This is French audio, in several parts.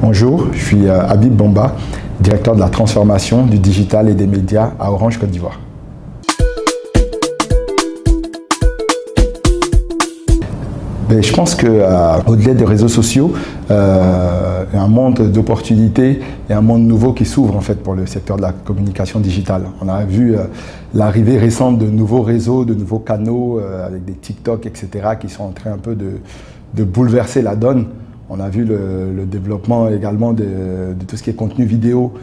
Bonjour, je suis Habib Bamba, directeur de la transformation du digital et des médias à Orange Côte d'Ivoire. Je pense qu'au-delà des réseaux sociaux, il y a un monde d'opportunités et un monde nouveau qui s'ouvre en fait pour le secteur de la communication digitale. On a vu l'arrivée récente de nouveaux réseaux, de nouveaux canaux avec des TikTok, etc. qui sont en train un peu de bouleverser la donne. On a vu le développement également de tout ce qui est contenu vidéo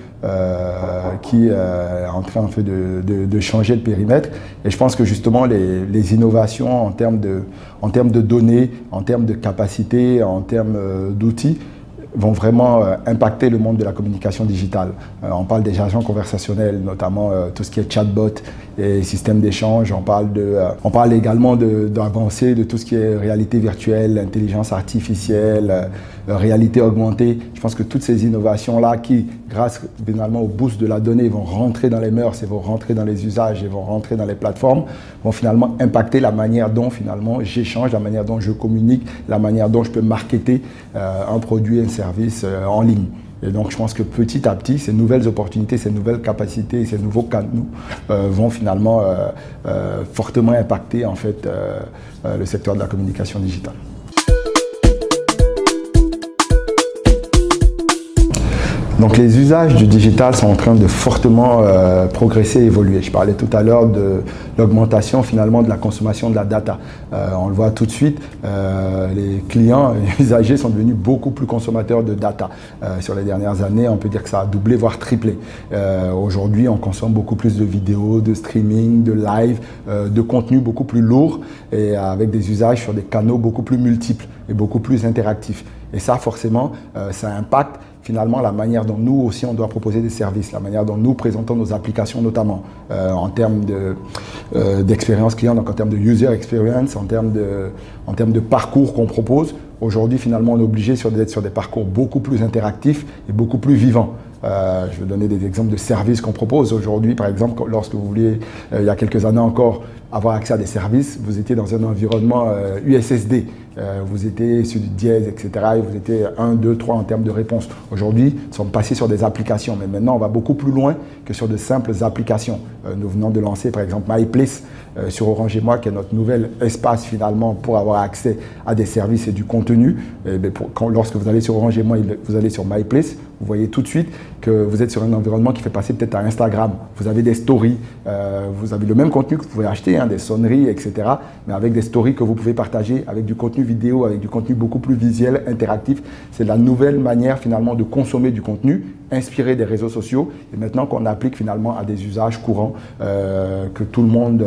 qui est en train de changer le périmètre. Et je pense que justement les innovations en termes de données, en termes de capacités, en termes d'outils, vont vraiment impacter le monde de la communication digitale. On parle des agents conversationnels, notamment tout ce qui est chatbot et système d'échange. On parle également d'avancées de tout ce qui est réalité virtuelle, intelligence artificielle, réalité augmentée. Je pense que toutes ces innovations-là qui, grâce finalement au boost de la donnée, vont rentrer dans les mœurs et vont rentrer dans les usages et vont rentrer dans les plateformes, vont finalement impacter la manière dont finalement j'échange, la manière dont je communique, la manière dont je peux marketer un produit, un service en ligne. Et donc je pense que petit à petit, ces nouvelles opportunités, ces nouvelles capacités, ces nouveaux canaux vont finalement fortement impacter en fait le secteur de la communication digitale. Donc les usages du digital sont en train de fortement progresser et évoluer. Je parlais tout à l'heure de l'augmentation finalement de la consommation de la data. On le voit tout de suite, les clients, les usagers sont devenus beaucoup plus consommateurs de data. Sur les dernières années, on peut dire que ça a doublé, voire triplé. Aujourd'hui, on consomme beaucoup plus de vidéos, de streaming, de live, de contenu beaucoup plus lourd et avec des usages sur des canaux beaucoup plus multiples et beaucoup plus interactifs. Et ça, forcément, ça impacte finalement la manière dont nous aussi on doit proposer des services, la manière dont nous présentons nos applications notamment en termes d'expérience client, donc en termes de user experience, en termes de parcours qu'on propose. Aujourd'hui finalement on est obligé d'être sur des parcours beaucoup plus interactifs et beaucoup plus vivants. Je vais donner des exemples de services qu'on propose aujourd'hui. Par exemple, lorsque vous vouliez, il y a quelques années encore, avoir accès à des services, vous étiez dans un environnement USSD, vous étiez sur du dièse, etc. Et vous étiez 1, 2, 3 en termes de réponse. Aujourd'hui, nous sommes passés sur des applications, mais maintenant, on va beaucoup plus loin que sur de simples applications. Nous venons de lancer, par exemple, MyPlace sur Orange et Moi, qui est notre nouvel espace finalement pour avoir accès à des services et du contenu. Lorsque vous allez sur Orange et Moi, vous allez sur MyPlace, vous voyez tout de suite que vous êtes sur un environnement qui fait passer peut-être à Instagram. Vous avez des stories, vous avez le même contenu que vous pouvez acheter, des sonneries, etc. Mais avec des stories que vous pouvez partager, avec du contenu vidéo, avec du contenu beaucoup plus visuel, interactif. C'est la nouvelle manière finalement de consommer du contenu, inspiré des réseaux sociaux, et maintenant qu'on applique finalement à des usages courants auxquels tout le monde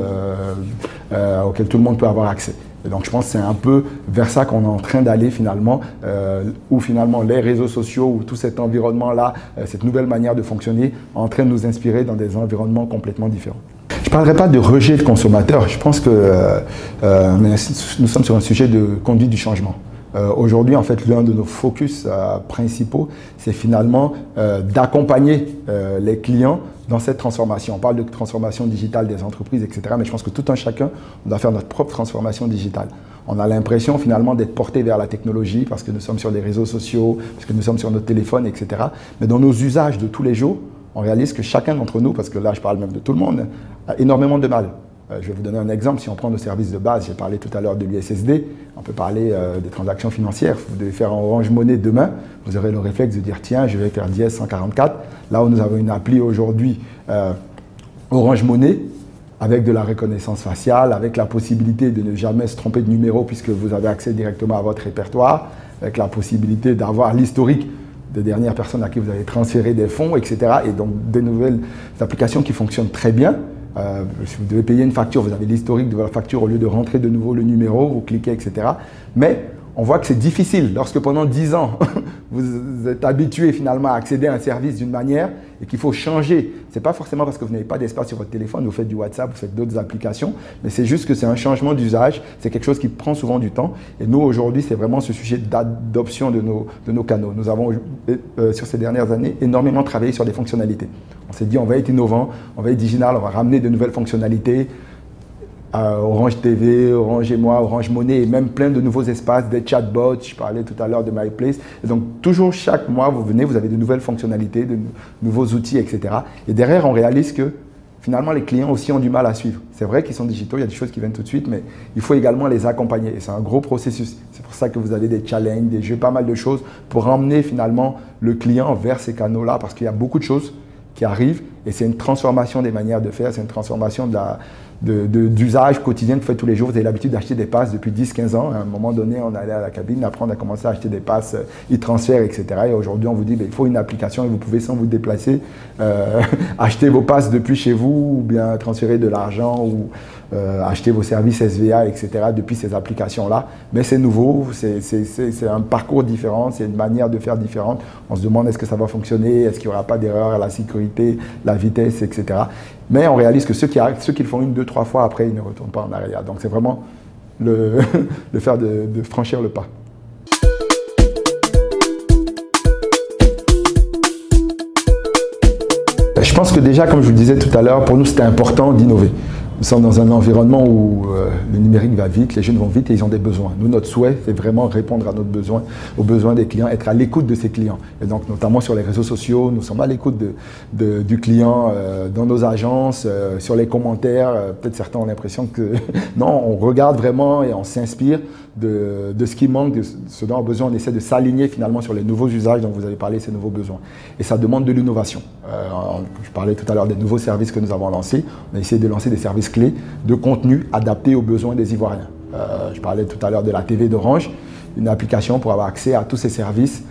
peut avoir accès. Et donc je pense que c'est un peu vers ça qu'on est en train d'aller finalement, où finalement les réseaux sociaux, où tout cet environnement-là, cette nouvelle manière de fonctionner, est en train de nous inspirer dans des environnements complètement différents. Je ne parlerai pas de rejet de consommateurs, je pense que nous sommes sur un sujet de conduite du changement. Aujourd'hui, en fait, l'un de nos focus principaux, c'est finalement d'accompagner les clients dans cette transformation. On parle de transformation digitale des entreprises, etc. Mais je pense que tout un chacun, on doit faire notre propre transformation digitale. On a l'impression finalement d'être porté vers la technologie parce que nous sommes sur les réseaux sociaux, parce que nous sommes sur notre téléphone, etc. Mais dans nos usages de tous les jours, on réalise que chacun d'entre nous, parce que là je parle même de tout le monde, a énormément de mal. Je vais vous donner un exemple. Si on prend nos services de base, j'ai parlé tout à l'heure de l'USSD, on peut parler des transactions financières. Vous devez faire un Orange Money demain, vous aurez le réflexe de dire tiens, je vais faire dièse 144. Là où nous avons une appli aujourd'hui, Orange Money, avec de la reconnaissance faciale, avec la possibilité de ne jamais se tromper de numéro puisque vous avez accès directement à votre répertoire, avec la possibilité d'avoir l'historique des dernières personnes à qui vous avez transféré des fonds, etc. Et donc des nouvelles applications qui fonctionnent très bien. Si vous devez payer une facture, vous avez l'historique de votre facture au lieu de rentrer de nouveau le numéro, vous cliquez, etc. Mais on voit que c'est difficile lorsque pendant 10 ans, vous êtes habitué finalement à accéder à un service d'une manière et qu'il faut changer. Ce n'est pas forcément parce que vous n'avez pas d'espace sur votre téléphone, vous faites du WhatsApp, vous faites d'autres applications, mais c'est juste que c'est un changement d'usage, c'est quelque chose qui prend souvent du temps. Et nous, aujourd'hui, c'est vraiment ce sujet d'adoption de nos canaux. Nous avons, sur ces dernières années, énormément travaillé sur des fonctionnalités. On s'est dit, on va être innovant, on va être digital, on va ramener de nouvelles fonctionnalités. Orange TV, Orange et moi, Orange Money et même plein de nouveaux espaces, des chatbots, je parlais tout à l'heure de MyPlace. Et donc toujours chaque mois, vous venez, vous avez de nouvelles fonctionnalités, de nouveaux outils, etc. Et derrière, on réalise que finalement, les clients aussi ont du mal à suivre. C'est vrai qu'ils sont digitaux, il y a des choses qui viennent tout de suite, mais il faut également les accompagner. Et c'est un gros processus. C'est pour ça que vous avez des challenges, des jeux, pas mal de choses pour emmener finalement le client vers ces canaux-là, parce qu'il y a beaucoup de choses qui arrivent et c'est une transformation des manières de faire, c'est une transformation d'usage quotidien que vous faites tous les jours. Vous avez l'habitude d'acheter des passes depuis 10-15 ans. À un moment donné, on allait à la cabine, après on a commencé à acheter des passes, e-transfert, etc. Et aujourd'hui, on vous dit qu'il faut une application et vous pouvez sans vous déplacer acheter vos passes depuis chez vous ou bien transférer de l'argent ou acheter vos services SVA, etc. depuis ces applications-là. Mais c'est nouveau, c'est un parcours différent, c'est une manière de faire différente. On se demande est-ce que ça va fonctionner, est-ce qu'il n'y aura pas d'erreur à la sécurité, la vitesse, etc. Mais on réalise que ceux qui le font 1, 2, 3 fois, après, ils ne retournent pas en arrière. Donc c'est vraiment le faire de franchir le pas. Je pense que déjà, comme je vous le disais tout à l'heure, pour nous, c'était important d'innover. Nous sommes dans un environnement où le numérique va vite, les jeunes vont vite et ils ont des besoins. Nous, notre souhait, c'est vraiment répondre à notre besoin, aux besoins des clients, être à l'écoute de ces clients. Et donc, notamment sur les réseaux sociaux, nous sommes à l'écoute du client dans nos agences, sur les commentaires. Peut-être certains ont l'impression que non, on regarde vraiment et on s'inspire de ce qui manque, de ce dont on a besoin. On essaie de s'aligner finalement sur les nouveaux usages dont vous avez parlé, ces nouveaux besoins. Et ça demande de l'innovation. Je parlais tout à l'heure des nouveaux services que nous avons lancés. On a essayé de lancer des services clés de contenu adaptés aux besoins des Ivoiriens. Je parlais tout à l'heure de la TV d'Orange, une application pour avoir accès à tous ces services.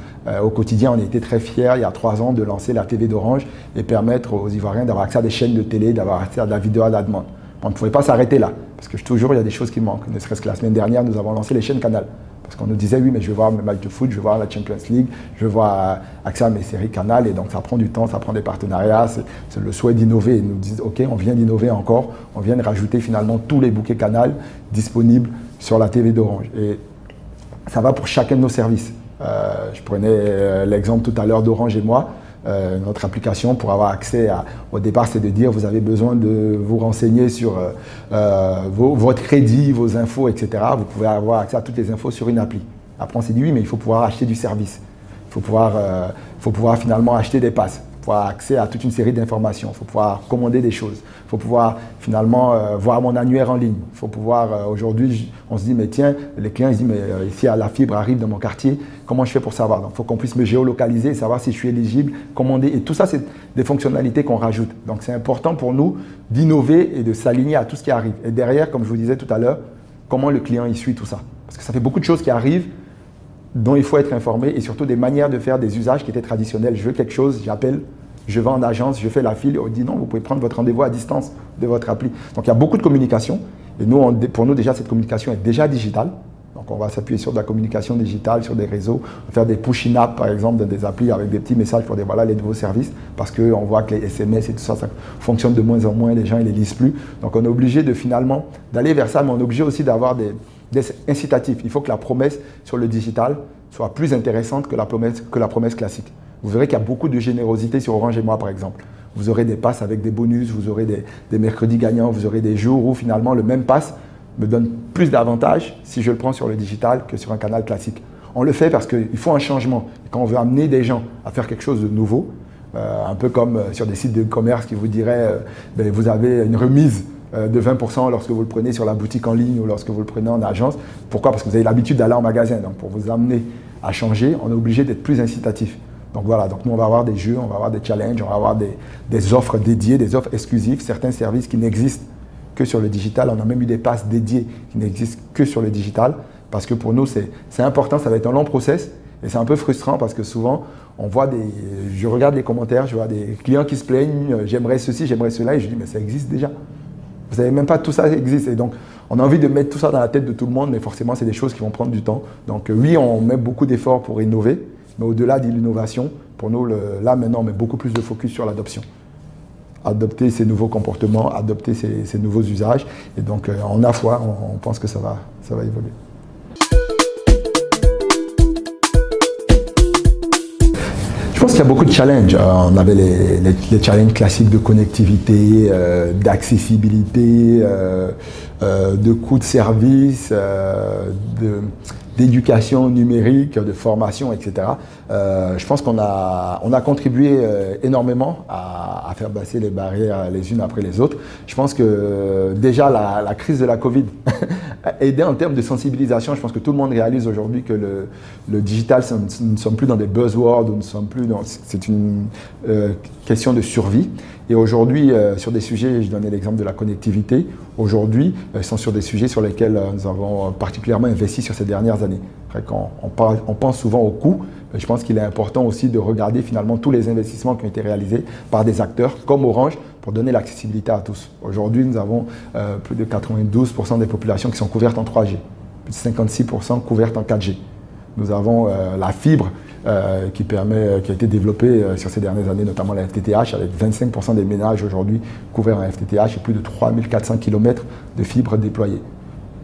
Au quotidien, on a été très fiers, il y a 3 ans, de lancer la TV d'Orange et permettre aux Ivoiriens d'avoir accès à des chaînes de télé, d'avoir accès à de la vidéo à la demande. On ne pouvait pas s'arrêter là, parce que toujours, il y a des choses qui manquent. Ne serait-ce que la semaine dernière, nous avons lancé les chaînes Canal. Parce qu'on nous disait, oui, mais je veux voir mes matchs de foot, je veux voir la Champions League, je veux voir accès à mes séries Canal. Et donc, ça prend du temps, ça prend des partenariats. C'est le souhait d'innover. Ils nous disent, OK, on vient d'innover encore. On vient de rajouter finalement tous les bouquets Canal disponibles sur la TV d'Orange. Et ça va pour chacun de nos services. Je prenais l'exemple tout à l'heure d'Orange et moi. Notre application pour avoir accès au départ, c'est de dire vous avez besoin de vous renseigner sur votre crédit, vos infos, etc. Vous pouvez avoir accès à toutes les infos sur une appli. Après, on s'est dit oui, mais il faut pouvoir acheter du service. Il faut pouvoir finalement acheter des passes. Il faut avoir accès à toute une série d'informations. Il faut pouvoir commander des choses. Il faut pouvoir finalement voir mon annuaire en ligne. Il faut pouvoir, aujourd'hui, on se dit, mais tiens, les clients, ils disent, mais ici, la fibre arrive dans mon quartier, comment je fais pour savoir? Donc, il faut qu'on puisse me géolocaliser et savoir si je suis éligible, commander. Et tout ça, c'est des fonctionnalités qu'on rajoute. Donc, c'est important pour nous d'innover et de s'aligner à tout ce qui arrive. Et derrière, comme je vous disais tout à l'heure, comment le client y suit tout ça? Parce que ça fait beaucoup de choses qui arrivent dont il faut être informé et surtout des manières de faire des usages qui étaient traditionnels. Je veux quelque chose, j'appelle, je vais en agence, je fais la file, on dit non, vous pouvez prendre votre rendez-vous à distance de votre appli. Donc il y a beaucoup de communication et nous, pour nous déjà, cette communication est déjà digitale. Donc on va s'appuyer sur de la communication digitale, sur des réseaux, faire des push-in-app par exemple dans des applis avec des petits messages pour dire voilà les nouveaux services parce qu'on voit que les SMS et tout ça, ça fonctionne de moins en moins, les gens ne les lisent plus. Donc on est obligé de finalement d'aller vers ça, mais on est obligé aussi d'avoir des incitatifs. Il faut que la promesse sur le digital soit plus intéressante que la promesse classique. Vous verrez qu'il y a beaucoup de générosité sur Orange et moi, par exemple. Vous aurez des passes avec des bonus, vous aurez des mercredis gagnants, vous aurez des jours où finalement le même pass me donne plus d'avantages si je le prends sur le digital que sur un canal classique. On le fait parce qu'il faut un changement. Quand on veut amener des gens à faire quelque chose de nouveau, un peu comme sur des sites de e-commerce qui vous diraient vous avez une remise de 20% lorsque vous le prenez sur la boutique en ligne ou lorsque vous le prenez en agence. Pourquoi? Parce que vous avez l'habitude d'aller en magasin. Donc pour vous amener à changer, on est obligé d'être plus incitatif. Donc voilà, donc nous on va avoir des jeux, on va avoir des challenges, on va avoir des offres dédiées, des offres exclusives, certains services qui n'existent que sur le digital. On a même eu des passes dédiées qui n'existent que sur le digital parce que pour nous c'est important, ça va être un long process et c'est un peu frustrant parce que souvent on voit je regarde les commentaires, je vois des clients qui se plaignent, j'aimerais ceci, j'aimerais cela et je dis mais ça existe déjà. Vous savez même pas tout ça existe et donc on a envie de mettre tout ça dans la tête de tout le monde mais forcément c'est des choses qui vont prendre du temps. Donc oui, on met beaucoup d'efforts pour innover, mais au-delà de l'innovation, pour nous là maintenant on met beaucoup plus de focus sur l'adoption. Adopter ces nouveaux comportements, adopter ces nouveaux usages et donc en a foi, on pense que ça va évoluer. Je pense pense qu'il y a beaucoup de challenges. On avait les challenges classiques de connectivité, d'accessibilité, de coûts de service, d'éducation numérique, de formation, etc. Je pense qu'on a contribué énormément à faire passer les barrières les unes après les autres. Je pense que déjà la crise de la Covid a aidé en termes de sensibilisation. Je pense que tout le monde réalise aujourd'hui que le digital, nous ne sommes plus dans des buzzwords, nous ne sommes plus dans... C'est une question de survie. Et aujourd'hui, sur des sujets, je donnais l'exemple de la connectivité, aujourd'hui, sont sur des sujets sur lesquels nous avons particulièrement investi sur ces dernières années. Quand on pense souvent aux coûts, je pense qu'il est important aussi de regarder finalement tous les investissements qui ont été réalisés par des acteurs comme Orange pour donner l'accessibilité à tous. Aujourd'hui, nous avons plus de 92% des populations qui sont couvertes en 3G, plus de 56% couvertes en 4G. Nous avons la fibre qui a été développée sur ces dernières années, notamment la FTTH, avec 25% des ménages aujourd'hui couverts en FTTH et plus de 3400 km de fibres déployées.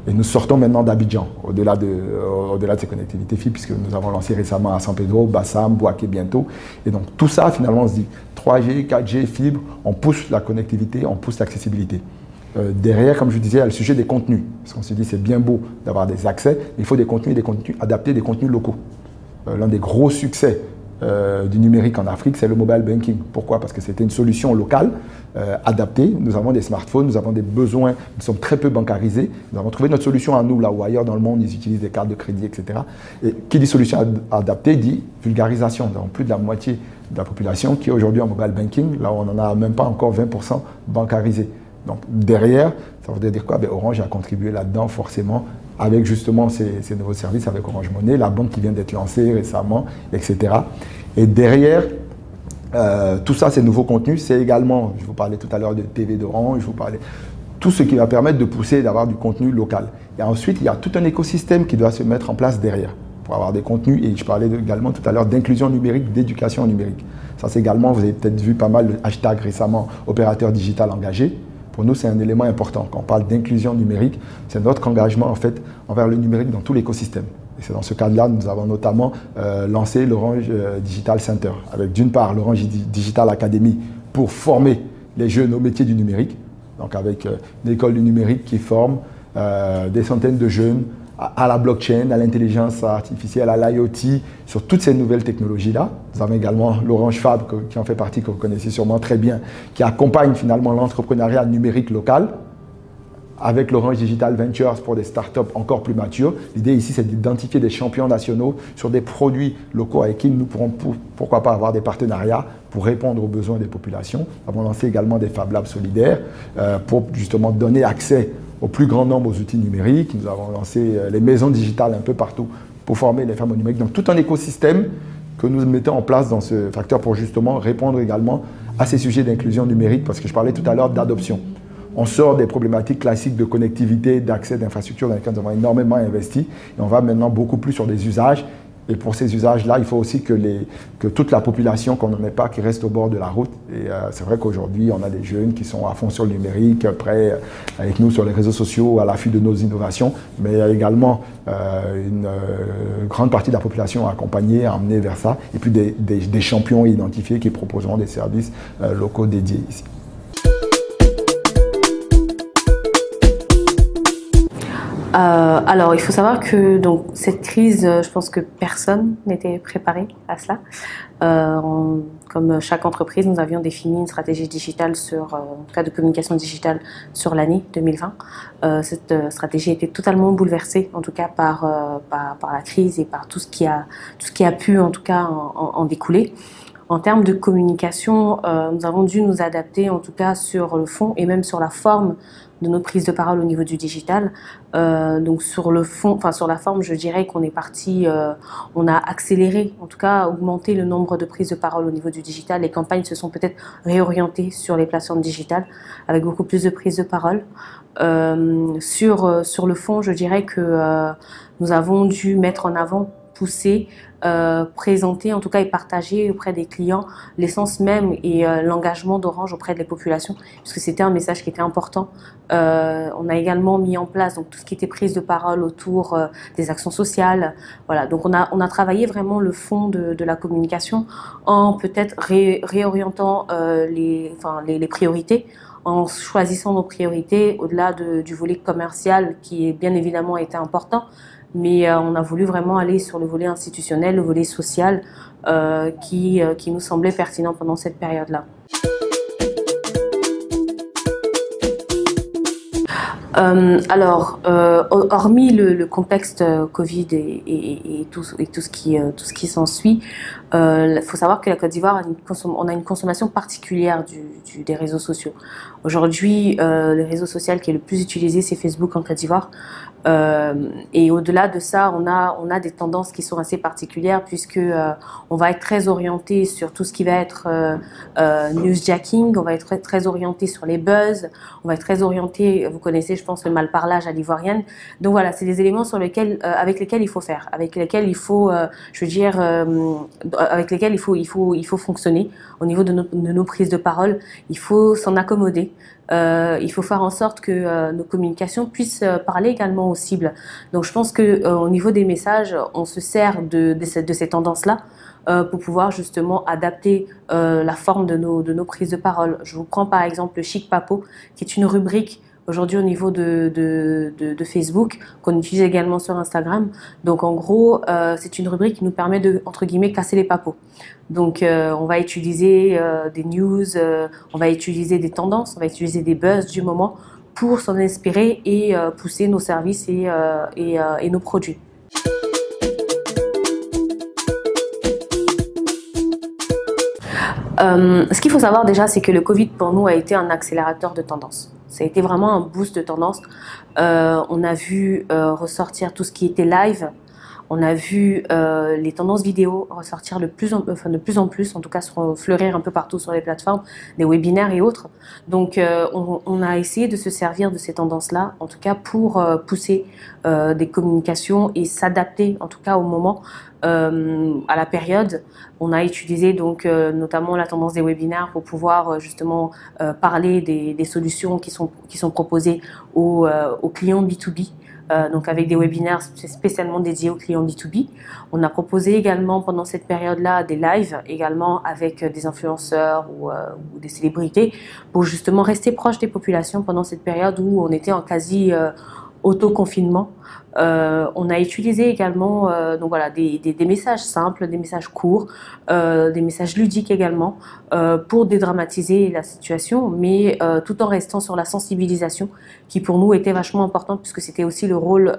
Et nous sortons maintenant d'Abidjan, au-delà de ces connectivités fibres, puisque nous avons lancé récemment à San Pedro, Bassam, Bouaké bientôt. Et donc tout ça, finalement, on se dit 3G, 4G, fibre, on pousse la connectivité, on pousse l'accessibilité. Derrière, comme je disais, il y a le sujet des contenus. Parce qu'on se dit c'est bien beau d'avoir des accès, mais il faut des contenus adaptés, des contenus locaux. L'un des gros succès du numérique en Afrique, c'est le mobile banking. Pourquoi? Parce que c'était une solution locale, adaptée. Nous avons des smartphones, nous avons des besoins, nous sommes très peu bancarisés. Nous avons trouvé notre solution à nous, là où ailleurs dans le monde, ils utilisent des cartes de crédit, etc. Et qui dit solution adaptée, dit vulgarisation. Nous avons plus de la moitié de la population qui est aujourd'hui en mobile banking, là où on n'en a même pas encore 20% bancarisés. Donc derrière, ça voudrait dire quoi? Orange a contribué là-dedans forcément avec justement ces nouveaux services, avec Orange Money, la banque qui vient d'être lancée récemment, etc. Et derrière, tout ça, ces nouveaux contenus, c'est également, je vous parlais tout à l'heure de TV d'Orange, je vous parlais, tout ce qui va permettre de pousser, d'avoir du contenu local. Et ensuite, il y a tout un écosystème qui doit se mettre en place derrière pour avoir des contenus. Et je parlais également tout à l'heure d'inclusion numérique, d'éducation numérique. Ça, c'est également, vous avez peut-être vu pas mal le hashtag récemment, opérateur digital engagé. Pour nous, c'est un élément important. Quand on parle d'inclusion numérique, c'est notre engagement en fait envers le numérique dans tout l'écosystème. Et c'est dans ce cadre-là que nous avons notamment lancé l'Orange Digital Center, avec d'une part l'Orange Digital Academy pour former les jeunes au métier du numérique, donc avec une école du numérique qui forme des centaines de jeunes à la blockchain, à l'intelligence artificielle, à l'IoT, sur toutes ces nouvelles technologies-là. Nous avons également l'Orange Fab, qui en fait partie, que vous connaissez sûrement très bien, qui accompagne finalement l'entrepreneuriat numérique local, avec l'Orange Digital Ventures pour des startups encore plus matures. L'idée ici, c'est d'identifier des champions nationaux sur des produits locaux avec qui nous pourrons, pourquoi pas, avoir des partenariats pour répondre aux besoins des populations. Nous avons lancé également des Fab Labs solidaires pour justement donner accès au plus grand nombre aux outils numériques. Nous avons lancé les maisons digitales un peu partout pour former les femmes au numérique. Donc tout un écosystème que nous mettons en place dans ce facteur pour justement répondre également à ces sujets d'inclusion numérique, parce que je parlais tout à l'heure d'adoption. On sort des problématiques classiques de connectivité, d'accès d'infrastructures dans lesquelles nous avons énormément investi, et on va maintenant beaucoup plus sur des usages. Et pour ces usages-là, il faut aussi que toute la population, qu'on ne met pas, qui reste au bord de la route. Et c'est vrai qu'aujourd'hui, on a des jeunes qui sont à fond sur le numérique, prêts avec nous sur les réseaux sociaux, à l'affût de nos innovations. Mais il y a également une grande partie de la population à accompagner, à emmener vers ça. Et puis des champions identifiés qui proposeront des services locaux dédiés ici. Alors, il faut savoir que donc, cette crise, je pense que personne n'était préparé à cela. Comme chaque entreprise, nous avions défini une stratégie digitale en cas de communication digitale sur l'année 2020. Cette stratégie a été totalement bouleversée, en tout cas par la crise et par tout ce qui a pu, en tout cas, en découler. En termes de communication, nous avons dû nous adapter, en tout cas, sur le fond et même sur la forme de nos prises de parole au niveau du digital. Donc sur le fond, enfin sur la forme, je dirais qu'on est parti, on a accéléré, en tout cas augmenté le nombre de prises de parole au niveau du digital. Les campagnes se sont peut-être réorientées sur les plateformes digitales avec beaucoup plus de prises de parole. Sur le fond, je dirais que nous avons dû mettre en avant pousser, présenter en tout cas et partager auprès des clients l'essence même et l'engagement d'Orange auprès des populations, puisque c'était un message qui était important. On a également mis en place donc tout ce qui était prise de parole autour des actions sociales. Voilà, donc on a travaillé vraiment le fond de la communication en peut-être réorientant les priorités, en choisissant nos priorités au-delà du volet commercial qui est bien évidemment été important, mais on a voulu vraiment aller sur le volet institutionnel, le volet social qui nous semblait pertinent pendant cette période-là. Hormis le contexte Covid et tout ce qui s'ensuit, il faut savoir que la Côte d'Ivoire on a une consommation particulière des réseaux sociaux. Aujourd'hui, le réseau social qui est le plus utilisé, c'est Facebook en Côte d'Ivoire. Et au-delà de ça, on a des tendances qui sont assez particulières puisque on va être très orienté sur tout ce qui va être newsjacking, on va être très orienté sur les buzz, on va être très orienté, vous connaissez je pense le malparlage à l'ivoirienne. Donc voilà, c'est des éléments sur lesquels avec lesquels il faut faire, avec lesquels il faut avec lesquels il faut fonctionner au niveau de nos prises de parole, il faut s'en accommoder. Il faut faire en sorte que nos communications puissent parler également aux cibles. Donc je pense que au niveau des messages, on se sert de ces tendances-là pour pouvoir justement adapter la forme de nos prises de parole. Je vous prends par exemple le Chic Papo, qui est une rubrique aujourd'hui au niveau de Facebook, qu'on utilise également sur Instagram. Donc en gros, c'est une rubrique qui nous permet de, entre guillemets, casser les papos. Donc on va utiliser des news, on va utiliser des tendances, on va utiliser des buzz du moment pour s'en inspirer et pousser nos services et nos produits. Ce qu'il faut savoir déjà, c'est que le Covid pour nous a été un accélérateur de tendance. Ça a été vraiment un boost de tendance. On a vu ressortir tout ce qui était live. On a vu les tendances vidéo ressortir de plus en plus, en tout cas fleurir un peu partout sur les plateformes, des webinaires et autres. Donc on a essayé de se servir de ces tendances-là, en tout cas pour pousser des communications et s'adapter en tout cas au moment, à la période. On a utilisé donc notamment la tendance des webinaires pour pouvoir justement parler des solutions qui sont proposées aux clients B2B. Donc avec des webinaires spécialement dédiés aux clients B2B. On a proposé également pendant cette période-là des lives, également avec des influenceurs ou des célébrités, pour justement rester proche des populations pendant cette période où on était en quasi auto-confinement. On a utilisé également donc voilà, des messages simples, des messages courts, des messages ludiques également, pour dédramatiser la situation, mais tout en restant sur la sensibilisation, qui pour nous était vachement importante, puisque c'était aussi le rôle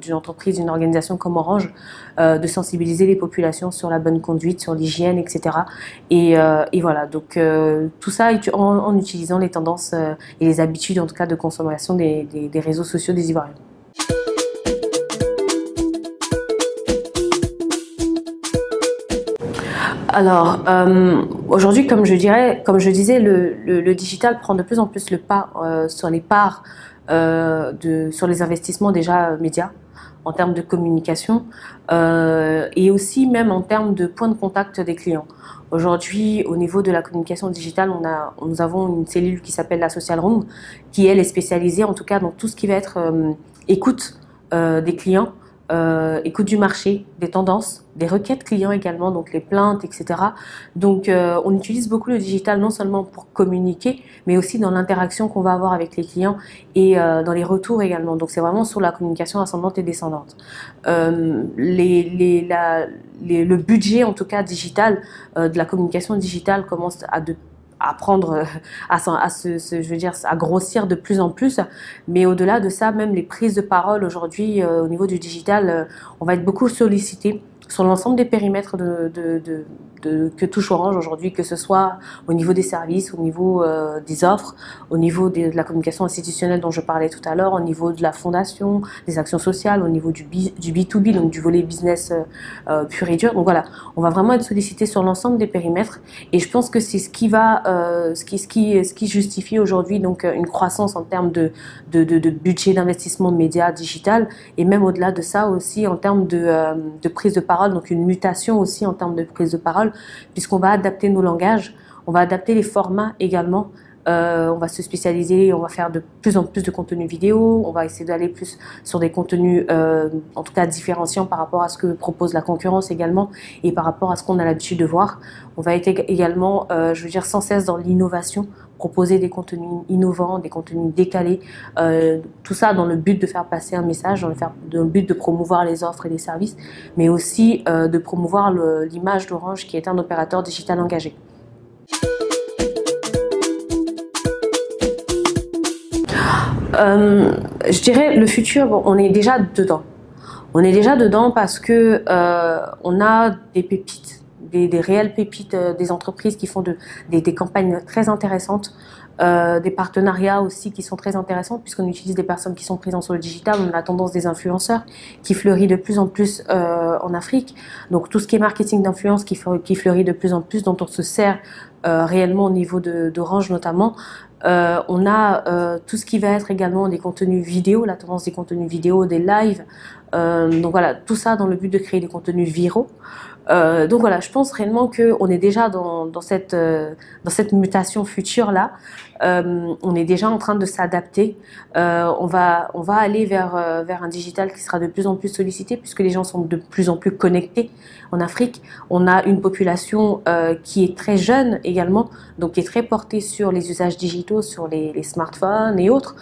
d'une entreprise, d'une organisation comme Orange, de sensibiliser les populations sur la bonne conduite, sur l'hygiène, etc. Et voilà, donc tout ça en utilisant les tendances et les habitudes en tout cas de consommation des réseaux sociaux des Ivoiriens. Alors, aujourd'hui, comme je disais, le digital prend de plus en plus le pas sur les parts sur les investissements déjà médias en termes de communication et aussi même en termes de points de contact des clients. Aujourd'hui, au niveau de la communication digitale, nous avons une cellule qui s'appelle la Social Room, qui elle est spécialisée en tout cas dans tout ce qui va être écoute des clients, écoute du marché, des tendances, des requêtes clients également, donc les plaintes, etc. Donc on utilise beaucoup le digital non seulement pour communiquer, mais aussi dans l'interaction qu'on va avoir avec les clients et dans les retours également. Donc c'est vraiment sur la communication ascendante et descendante. Le budget en tout cas digital, de la communication digitale commence à prendre, à grossir de plus en plus. Mais au-delà de ça, même les prises de parole aujourd'hui au niveau du digital, on va être beaucoup sollicité sur l'ensemble des périmètres que touche Orange aujourd'hui, que ce soit au niveau des services, au niveau des offres, au niveau de la communication institutionnelle dont je parlais tout à l'heure, au niveau de la fondation, des actions sociales, au niveau du B2B, donc du volet business pur et dur. Donc voilà, on va vraiment être sollicité sur l'ensemble des périmètres et je pense que c'est ce qui va, ce qui justifie aujourd'hui donc une croissance en termes de budget d'investissement média digital et même au-delà de ça aussi en termes de prise de parole, donc une mutation aussi en termes de prise de parole puisqu'on va adapter nos langages, on va adapter les formats également. On va se spécialiser, on va faire de plus en plus de contenu vidéo, on va essayer d'aller plus sur des contenus en tout cas différenciants par rapport à ce que propose la concurrence également et par rapport à ce qu'on a l'habitude de voir. On va être également, je veux dire, sans cesse dans l'innovation, proposer des contenus innovants, des contenus décalés, tout ça dans le but de faire passer un message, dans le but de promouvoir les offres et les services, mais aussi de promouvoir l'image d'Orange qui est un opérateur digital engagé. Je dirais le futur, bon, on est déjà dedans. On est déjà dedans parce que on a des pépites, des réelles pépites, des entreprises qui font des campagnes très intéressantes, des partenariats aussi qui sont très intéressants puisqu'on utilise des personnes qui sont présentes sur le digital. On a la tendance des influenceurs qui fleurit de plus en plus en Afrique. Donc tout ce qui est marketing d'influence qui fleurit de plus en plus, dont on se sert réellement au niveau d'Orange notamment. On a tout ce qui va être également des contenus vidéo, la tendance des contenus vidéo, des lives. Donc voilà, tout ça dans le but de créer des contenus viraux. Donc voilà, je pense réellement qu'on est déjà dans cette mutation future-là. On est déjà en train de s'adapter. On va aller vers un digital qui sera de plus en plus sollicité puisque les gens sont de plus en plus connectés en Afrique. On a une population qui est très jeune également, donc qui est très portée sur les usages digitaux, sur les smartphones et autres,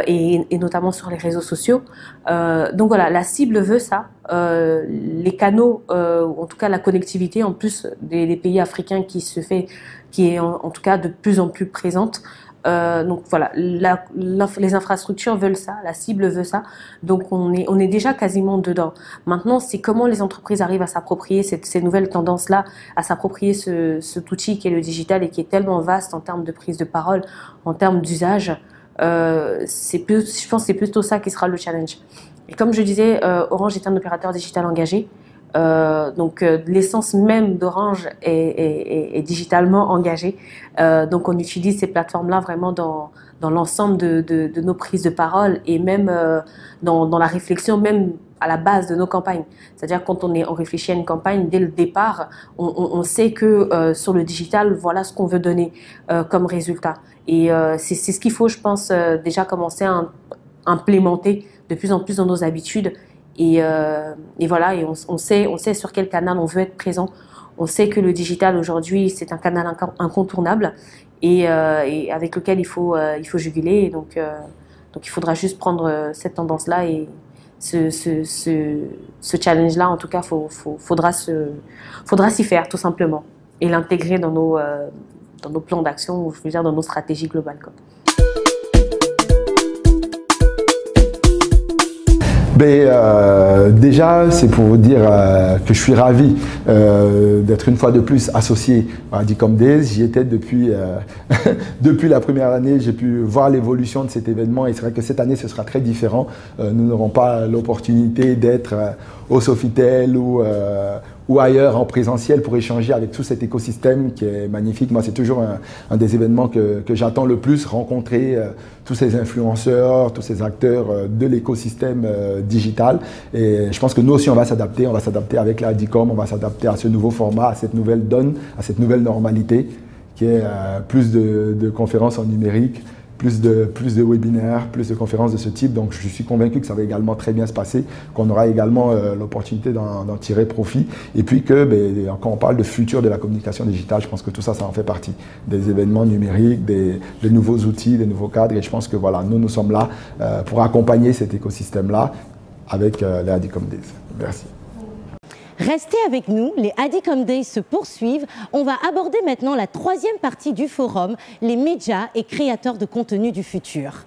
et notamment sur les réseaux sociaux. Donc voilà, la cible veut ça. Les canaux, en tout cas la connectivité en plus des pays africains qui est en tout cas de plus en plus présente. Donc voilà, les infrastructures veulent ça, la cible veut ça, donc on est déjà quasiment dedans. Maintenant, c'est comment les entreprises arrivent à s'approprier ces nouvelles tendances-là, à s'approprier cet outil qui est le digital et qui est tellement vaste en termes de prise de parole, en termes d'usage. Je pense que c'est plutôt ça qui sera le challenge. Et comme je disais, Orange est un opérateur digital engagé. Donc l'essence même d'Orange est digitalement engagée. Donc on utilise ces plateformes-là vraiment dans l'ensemble de nos prises de parole et même dans la réflexion, même à la base de nos campagnes. C'est-à-dire quand on réfléchit à une campagne, dès le départ, on sait que sur le digital, voilà ce qu'on veut donner comme résultat. Et c'est ce qu'il faut, je pense, déjà commencer à implémenter de plus en plus dans nos habitudes. Et voilà, et on sait sur quel canal on veut être présent. On sait que le digital aujourd'hui, c'est un canal incontournable et avec lequel il faut juguler. Et donc il faudra juste prendre cette tendance-là et ce challenge-là, en tout cas, faudra s'y faire tout simplement et l'intégrer dans nos plans d'action, ou je veux dire dans nos stratégies globales, quoi. Déjà, c'est pour vous dire que je suis ravi d'être une fois de plus associé à Adicom Days. J'y étais depuis la première année. J'ai pu voir l'évolution de cet événement et c'est vrai que cette année, ce sera très différent. Nous n'aurons pas l'opportunité d'être au Sofitel ou ailleurs en présentiel pour échanger avec tout cet écosystème qui est magnifique. Moi, c'est toujours un des événements que j'attends le plus, rencontrer tous ces influenceurs, tous ces acteurs de l'écosystème digital. Et je pense que nous aussi, on va s'adapter avec la Adicom, on va s'adapter à ce nouveau format, à cette nouvelle donne, à cette nouvelle normalité qui est plus de conférences en numérique, plus de webinaires, plus de conférences de ce type. Donc je suis convaincu que ça va également très bien se passer, qu'on aura également l'opportunité d'en tirer profit. Et puis que quand on parle de futur de la communication digitale, je pense que tout ça, ça en fait partie. Des événements numériques, des nouveaux outils, des nouveaux cadres. Et je pense que voilà, nous sommes là pour accompagner cet écosystème-là avec les Adicom Days. Merci. Restez avec nous, les Adicom Days se poursuivent. On va aborder maintenant la troisième partie du forum, les médias et créateurs de contenu du futur.